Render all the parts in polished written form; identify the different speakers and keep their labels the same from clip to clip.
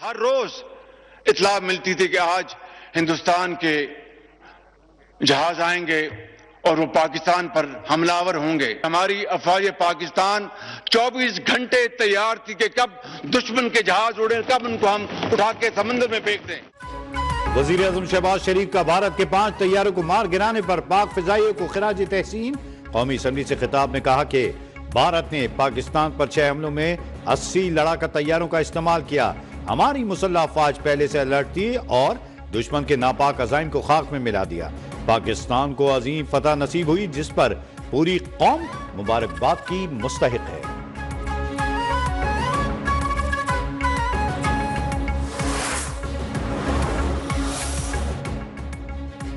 Speaker 1: हर रोज इत्तला मिलती थी कि आज हिंदुस्तान के जहाज आएंगे और वो पाकिस्तान पर हमलावर होंगे। हमारी अफवाज पाकिस्तान 24 घंटे तैयार थी कि कब दुश्मन के जहाज उड़े, कब उनको हम उठा के समंदर में फेंक दें।
Speaker 2: वजीर आजम शहबाज शरीफ का भारत के 5 तैयारों को मार गिराने पर पाक फिजाइयों को खिराज तहसीन। कौमी असम्बली से खिताब में कहा कि भारत ने पाकिस्तान पर 6 हमलों में 80 लड़ाका तैयारों का इस्तेमाल किया। हमारी मुसल्लह अफवाज पहले से अलर्ट थी और दुश्मन के नापाक अज़ाइम को खाक में मिला दिया। पाकिस्तान को अजीम फतह नसीब हुई जिस पर पूरी कौम मुबारकबाद की मुस्तहिक है।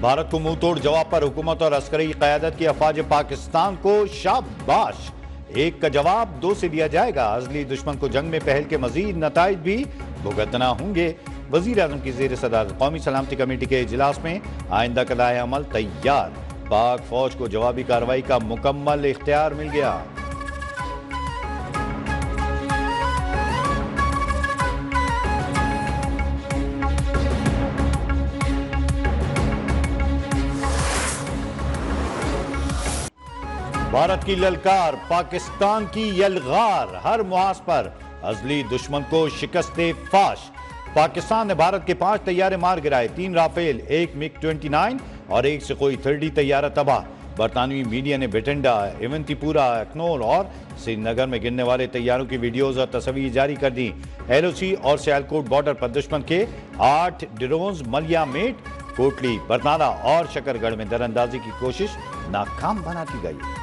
Speaker 2: भारत को मुंह तोड़ जवाब पर हुकूमत और अस्करी क़यादत की अफवाज पाकिस्तान को शाबाश। एक का जवाब 2 से दिया जाएगा। अजली दुश्मन को जंग में पहल के मजीद नताइज भी भुगतना होंगे। वजीर आजम की ज़ेर सदारत कौमी सलामती कमेटी के इजलास में आइंदा का दाए अमल तैयार। पाक फौज को जवाबी कार्रवाई का मुकम्मल इख्तियार मिल गया। भारत की ललकार, पाकिस्तान की यलगार, हर मुहाज पर अजली दुश्मन को शिकस्ते फाश। पाकिस्तान ने भारत के 5 तैयारे मार गिराए, 3 राफेल, 1 मिग-29 और 1 सुखोई 30 तैयारा तबाह। बरतानवी मीडिया ने बिटिंडा, इवंतीपुरा, अखनौर और श्रीनगर में गिरने वाले तैयारों की वीडियोज और तस्वीर जारी कर दी। LOC और सियालकोट बॉर्डर पर दुश्मन के 8 ड्रोन्स मलिया मेट, कोटली, बरनाला और शकरगढ़ में दरअंदाजी की कोशिश नाकाम बना दी गई।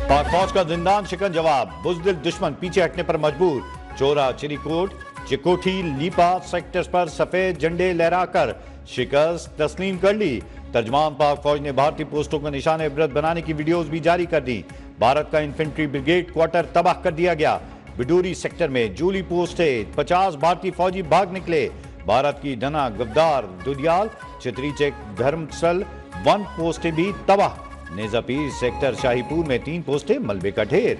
Speaker 2: पाक फौज का जिंदान शिकन जवाब, बुज़दिल दुश्मन पीछे हटने पर मजबूर। चोरा, चिरीकोट, चिकोठी, लीपा सेक्टर्स पर सफेद झंडे लहराकर शिकस्त तस्लीम कर ली। तर्जमान पाक फौज ने भारतीय पोस्टों को निशान इबरत बनाने की वीडियोज भी जारी कर दी। भारत का इन्फेंट्री ब्रिगेड क्वार्टर तबाह कर दिया गया। बिडूरी सेक्टर में जूली पोस्ट से 50 भारतीय फौजी भाग निकले। भारत की डना, गवदार, दुदियाल, चित्री चेक, धर्मसल 1 पोस्टें भी तबाह। नेजापीर सेक्टर शाहीपुर में 3 पोस्टें मलबे का ढेर।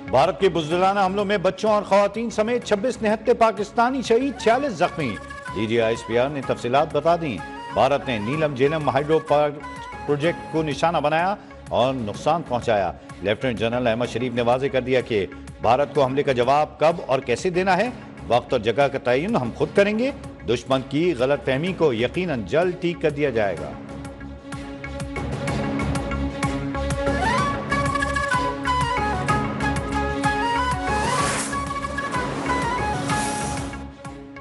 Speaker 2: भारत के बुज़दिलाना हमलों में बच्चों और खवातीन समेत 26 निहत्ते पाकिस्तानी शहीद, 46 जख्मी। DGI-SPR ने तफसीलात बता दी। भारत ने नीलम झेलम हाइड्रो पावर प्रोजेक्ट को निशाना बनाया और नुकसान पहुंचाया। लेफ्टिनेंट जनरल अहमद शरीफ ने वाजे कर दिया कि भारत को हमले का जवाब कब और कैसे देना है, वक्त और जगह का तयन हम खुद करेंगे। दुश्मन की गलतफहमी को यकीनन जल्द ठीक कर दिया जाएगा।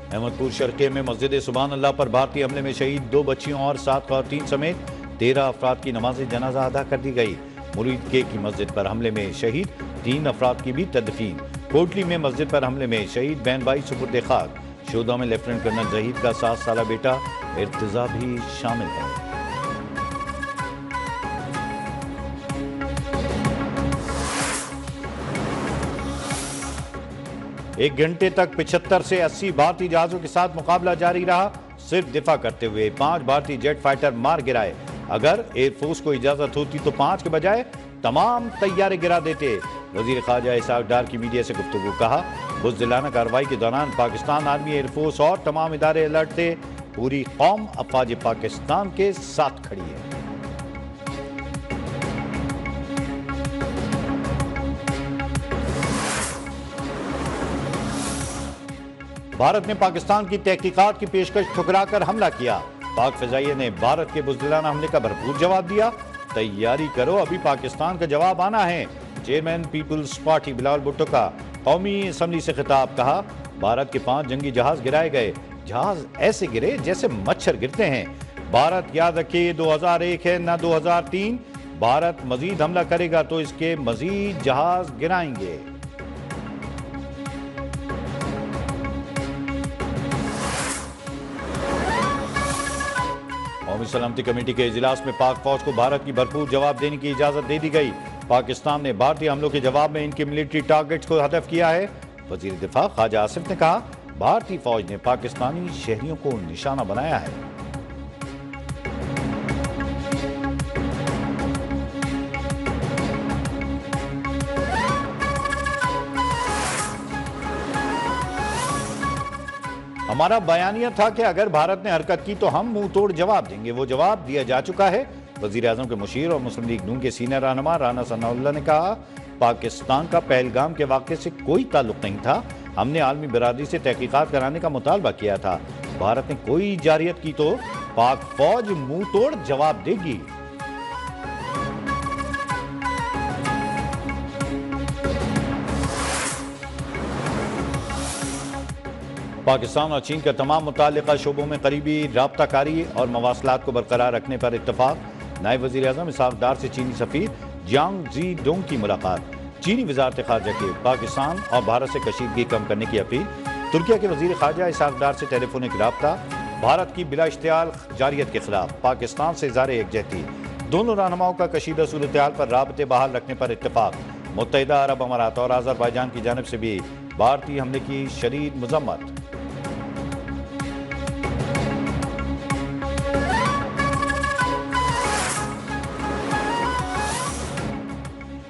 Speaker 2: अहमदपुर शर्के में मस्जिद सुभान अल्लाह पर भारतीय हमले में शहीद 2 बच्चियों और 7 खवातीन समेत 13 अफराद की नमाज जनाजा अदा कर दी गई। मुरीद के की मस्जिद पर हमले में शहीद 3 अफराद की भी तदफीन। कोटली में मस्जिद पर हमले में शहीद बहन भाई सुपुर्द खाक। शोधा में लेफ्टिनेंट कर्नल जहीद का 7 साला बेटा इर्तिजा भी शामिल है। एक घंटे तक 75 से 80 भारतीय जहाजों के साथ मुकाबला जारी रहा। सिर्फ दिफा करते हुए 5 भारतीय जेट फाइटर मार गिराए। अगर एयरफोर्स को इजाजत होती तो 5 के बजाय तमाम तैयारे गिरा देते। वजीर ख़ारजा इसाक डार की मीडिया से गुफ्तगू कहा, बुज़दिलाना कार्रवाई के दौरान पाकिस्तान आर्मी, एयरफोर्स और तमाम इदारे अलर्ट थे। पूरी कौम अफवाज पाकिस्तान के साथ खड़ी है। भारत ने पाकिस्तान की तहकीकात की पेशकश ठुकराकर हमला किया। पाक फिजाइये ने भारत के बुज़दिलाना हमले का भरपूर जवाब दिया। तैयारी करो, अभी पाकिस्तान का जवाब आना है। चेयरमैन पीपुल्स पार्टी बिलावल भुट्टो का कौमी असम्बली से खिताब, कहा भारत के 5 जंगी जहाज गिराए गए। जहाज ऐसे गिरे जैसे मच्छर गिरते हैं। भारत याद रखे 2001 है न 2003। भारत मजीद हमला करेगा तो इसके मजीद जहाज गिराएंगे। कौमी सलामती कमेटी के इजलास में पाक फौज को भारत की भरपूर जवाब देने की इजाजत दे दी गई। पाकिस्तान ने भारतीय हमलों के जवाब में इनके मिलिट्री टारगेट्स को हदफ किया है। वजीर दिफा ख्वाजा आसिफ ने कहा, भारतीय फौज ने पाकिस्तानी शहरियों को निशाना बनाया है। हमारा बयानिया था कि अगर भारत ने हरकत की तो हम मुंह तोड़ जवाब देंगे। वो जवाब दिया जा चुका है। वजीर आजम के मुशीर और मुस्लिम लीग नून के सीनियर रहनुमा राना सनाउल्लाह ने कहा, पाकिस्तान का पहलगाम के वाक़े से कोई ताल्लुक नहीं था। हमने आलमी बिरादरी से तहकीकात कराने का मुतालबा किया था। भारत ने कोई जारियत की तो पाक फौज मुंह तोड़ जवाब देगी। पाकिस्तान और चीन के तमाम मुताल्लिका शोबों में करीबी राब्ताकारी और मवासलात को बरकरार रखने पर इत्तफाक। नायब वज़ीर आज़म इसहाक डार से चीनी सफ़ीर जियांग जी डोंग की मुलाकात। चीनी वज़ारत ख़ारजा की पाकिस्तान और भारत से कशीदगी कम करने की अपील। तुर्किया के वज़ीर ख़ारजा इसहाक डार से टेलीफोनिक राब्ता। भारत की बिला इश्तियाल जारियत के खिलाफ पाकिस्तान से इज़हार यकजहती। दोनों रहनुमाओं का कशीदा सूरत हाल पर राबते बहाल रखने पर इत्तफाक। मुत्तहिदा अरब अमारात और अज़रबैजान की जानिब से भी भारतीय हमले की शदीद मज़म्मत।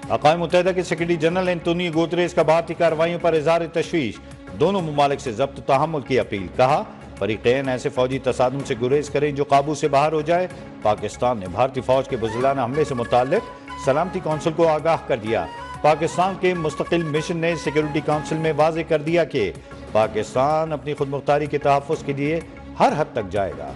Speaker 2: अक़वाम मुत्तहिदा के सेक्रेटरी जनरल एंटोनियो गुतेरेस का भारतीय कार्रवाइयों पर इज़हार तशवीश। दोनों ममालिक से ज़ब्त तहम्मुल की अपील। कहा, फरीक़ैन ऐसे फौजी तसादुम से गुरेज करें जो काबू से बाहर हो जाए। पाकिस्तान ने भारतीय फौज के बुज़दिलाना हमले से मुताल्लिक सलामती कौंसिल को आगाह कर दिया। पाकिस्तान के मुस्तकिल मिशन ने सिक्योरिटी काउंसिल में वाज़ेह कर दिया कि पाकिस्तान अपनी खुदमुख्तारी के तहफ़्फ़ुज़ के लिए हर हद तक जाएगा।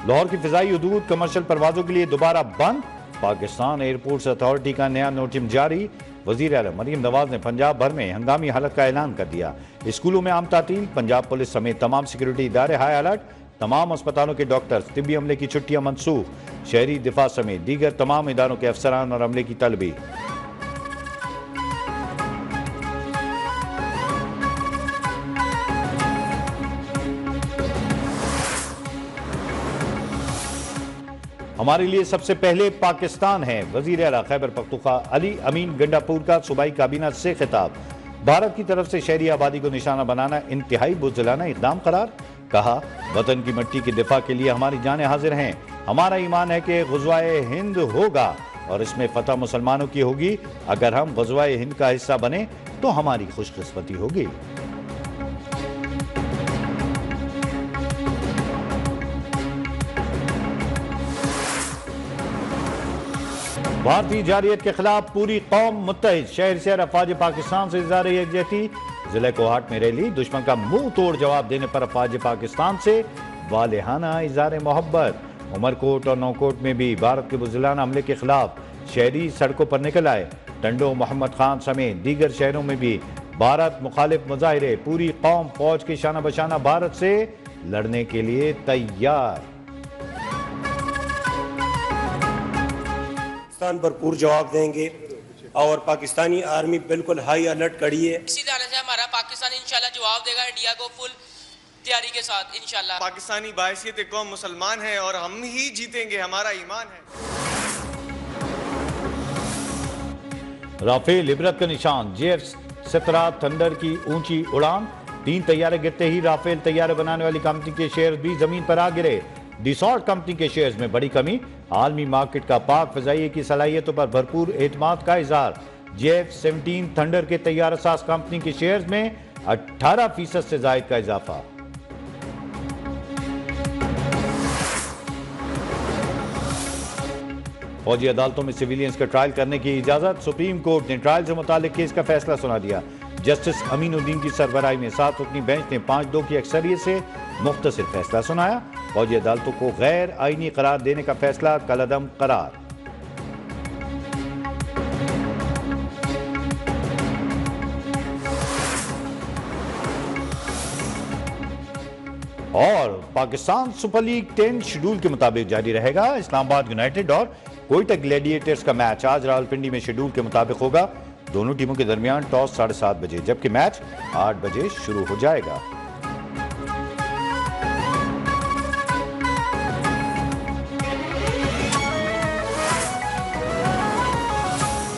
Speaker 2: लाहौर की फिजाई हदूद कमर्शियल परवाजों के लिए दोबारा बंद। पाकिस्तान एयरपोर्ट्स अथॉरिटी का नया नोटिस जारी। वज़ीर आला मरीम नवाज ने पंजाब भर में हंगामी हालत का ऐलान कर दिया। स्कूलों में आम तातील। पंजाब पुलिस समेत तमाम सिक्योरिटी इदारे हाई अलर्ट। तमाम अस्पतालों के डॉक्टर्स तिब्बी अमले की छुट्टियां मनसूख। शहरी दिफा समेत दीगर तमाम इदारों के अफसरान और अमले की तलबी। हमारे लिए सबसे पहले पाकिस्तान है। वजीर आला खैबर पख्तूनख्वा अली अमीन गंडापुर का सूबाई काबीना से खिताब। भारत की तरफ से शहरी आबादी को निशाना बनाना इंतहाई बुज़दिलाना इक़दाम करार। कहा, वतन की मिट्टी के दिफा के लिए हमारी जानें हाजिर हैं। हमारा ईमान है कि ग़ज़वाए हिंद होगा और इसमें फतह मुसलमानों की होगी। अगर हम ग़ज़वाए हिंद का हिस्सा बने तो हमारी खुशकिस्मती होगी। भारतीय जारियत के खिलाफ पूरी कौम मुत्तहिद। शहर शहर अफवाज पाकिस्तान से इज़हार यकजहती। जिले कोहाट में रैली। दुश्मन का मुंह तोड़ जवाब देने पर अफवाज पाकिस्तान से वालेहाना इज़हार मोहब्बत। उमरकोट और नौकोट में भी भारत के बुज़दिलाना हमले के खिलाफ शहरी सड़कों पर निकल आए। टंडो मोहम्मद खान समेत दीगर शहरों में भी भारत मुखालिफ मुजाहिरे। पूरी कौम फौज के शाना बशाना भारत से लड़ने के लिए तैयार।
Speaker 3: भरपूर जवाब देंगे और पाकिस्तानी आर्मी बिल्कुल हाई अलर्ट खड़ी है।
Speaker 4: इसी तरह से हमारा पाकिस्तान इंशाल्लाह जवाब देगा इंडिया को फुल तैयारी के साथ इंशाल्लाह।
Speaker 5: पाकिस्तानी बायसियत कौम मुसलमान है और हम ही जीतेंगे, हमारा ईमान है।
Speaker 2: राफेल इबरत का निशान। J-17 थंडर की ऊंची उड़ान। 3 तैयारे गिरते ही राफेल तैयारे बनाने वाली कंपनी के शेयर भी जमीन पर आ गिरे। डिसॉल्ट कंपनी के शेयर्स में बड़ी कमी। आलमी मार्केट का पाक फजाइये की सलाहियतों पर भरपूर एतमाद का इजहार। J-17 थंडर के तैयारा साज कंपनी के शेयर्स में 18% से जायद का इजाफा। फौजी अदालतों में सिविलियंस का ट्रायल करने की इजाजत। सुप्रीम कोर्ट ने ट्रायल से मुतालिक केस का फैसला सुना दिया। जस्टिस अमीनुद्दीन की सरबराही में 7 रुकनी बेंच ने 5-2 की अक्सरियत से मुख्तसर फैसला सुनाया। फौजी अदालतों को गैर आईनी करार देने का फैसला कलअदम करार। और पाकिस्तान सुपर लीग 10 शेड्यूल के मुताबिक जारी रहेगा। इस्लामाबाद यूनाइटेड और कोयटा ग्लैडिएटर्स का मैच आज रावलपिंडी में शेड्यूल के मुताबिक होगा। दोनों टीमों के दरमियान टॉस 7:30 बजे, जबकि मैच 8 बजे शुरू हो जाएगा।